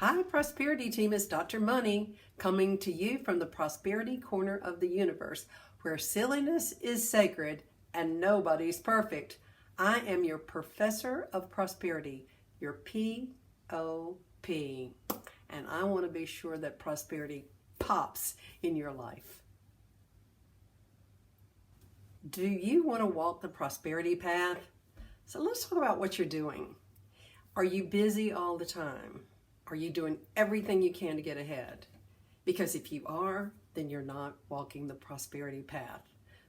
Hi, Prosperity Team. It's Dr. Money coming to you from the Prosperity Corner of the universe, where silliness is sacred and nobody's perfect. I am your Professor of Prosperity, your P.O.P. And I want to be sure that prosperity pops in your life. Do you want to walk the prosperity path? So let's talk about what you're doing. Are you busy all the time? Are you doing everything you can to get ahead? Because if you are, then you're not walking the prosperity path.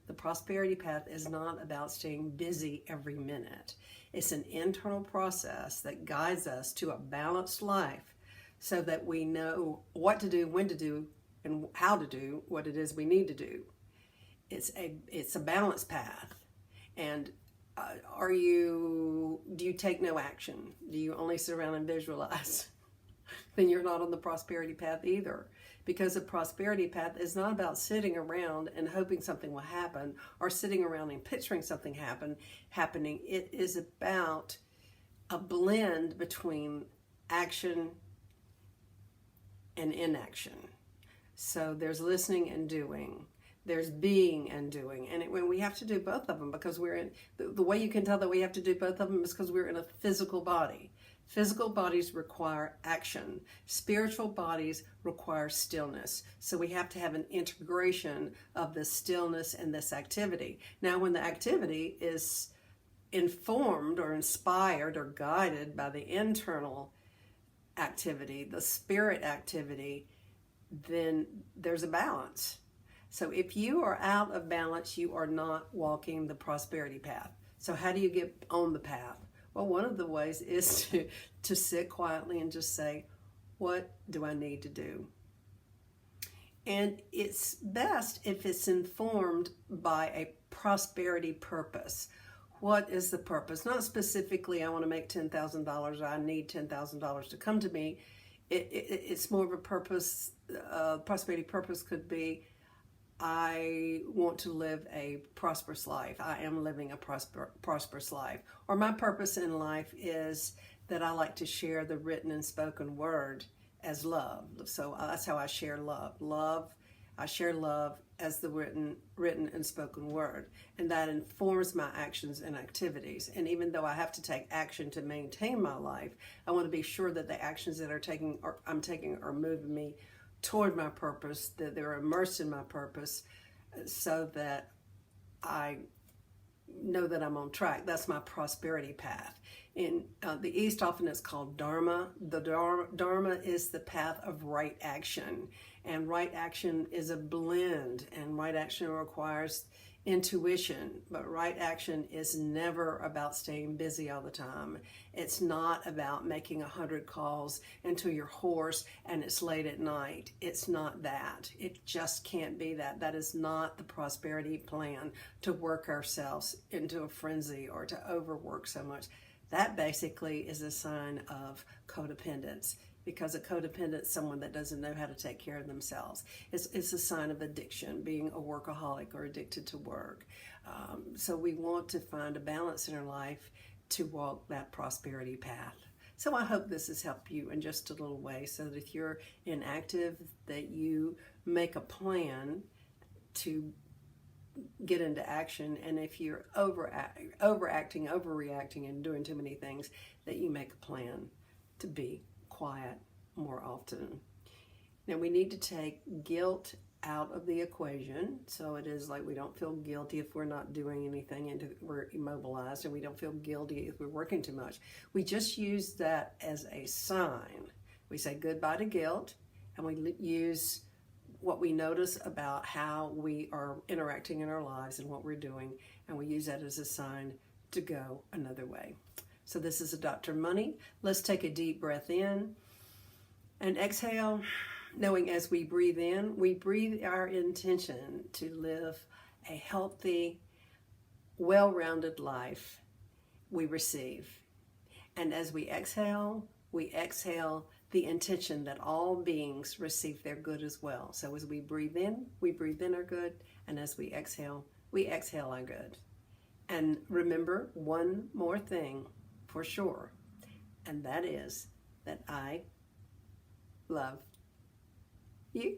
The prosperity path is not about staying busy every minute. It's an internal process that guides us to a balanced life so that we know what to do, when to do, and how to do what it is we need to do. It's a balanced path. And do you take no action? Do you only sit around and visualize? Then you're not on the prosperity path either. Because the prosperity path is not about sitting around and hoping something will happen or sitting around and picturing something happening. It is about a blend between action and inaction. So there's listening and doing. There's being and doing. And when we have to do both of them, because we're in, the way you can tell that we have to do both of them is because we're in a physical body. Physical bodies require action. Spiritual bodies require stillness. So we have to have an integration of this stillness and this activity. Now, when the activity is informed or inspired or guided by the internal activity, the spirit activity, then there's a balance. So if you are out of balance, you are not walking the prosperity path. So how do you get on the path? Well, one of the ways is to sit quietly and just say, what do I need to do? And it's best if it's informed by a prosperity purpose. What is the purpose? Not specifically, I want to make $10,000, or I need $10,000 to come to me. It's more of a purpose. Prosperity purpose could be, I want to live a prosperous life. I am living a prosperous life. Or my purpose in life is that I like to share the written and spoken word as love. So that's how I share love. I share love as the written and spoken word. And that informs my actions and activities. And even though I have to take action to maintain my life, I want to be sure that the actions that I'm taking are moving me toward my purpose, that they're immersed in my purpose, so that I know that I'm on track. That's my prosperity path. In the East, often it's called Dharma. The Dharma is the path of right action. And right action is a blend, and right action requires intuition, but right action is never about staying busy all the time. It's not about making 100 calls until you're hoarse and it's late at night. It's not that. It just can't be that. That is not the prosperity plan, to work ourselves into a frenzy or to overwork so much. That basically is a sign of codependence. Because a codependent is someone that doesn't know how to take care of themselves. It's a sign of addiction, being a workaholic or addicted to work. So we want to find a balance in our life to walk that prosperity path. So I hope this has helped you in just a little way, so that if you're inactive, that you make a plan to get into action. And if you're overacting, overreacting, and doing too many things, that you make a plan to be quiet more often. Now we need to take guilt out of the equation. So it is like we don't feel guilty if we're not doing anything and we're immobilized, and we don't feel guilty if we're working too much. We just use that as a sign. We say goodbye to guilt, and we use what we notice about how we are interacting in our lives and what we're doing, and we use that as a sign to go another way. So this is a Dr. Money. Let's take a deep breath in and exhale, knowing as we breathe in, we breathe our intention to live a healthy, well-rounded life we receive. And as we exhale the intention that all beings receive their good as well. So as we breathe in our good, and as we exhale our good. And remember one more thing for sure, and that is that I Love. You?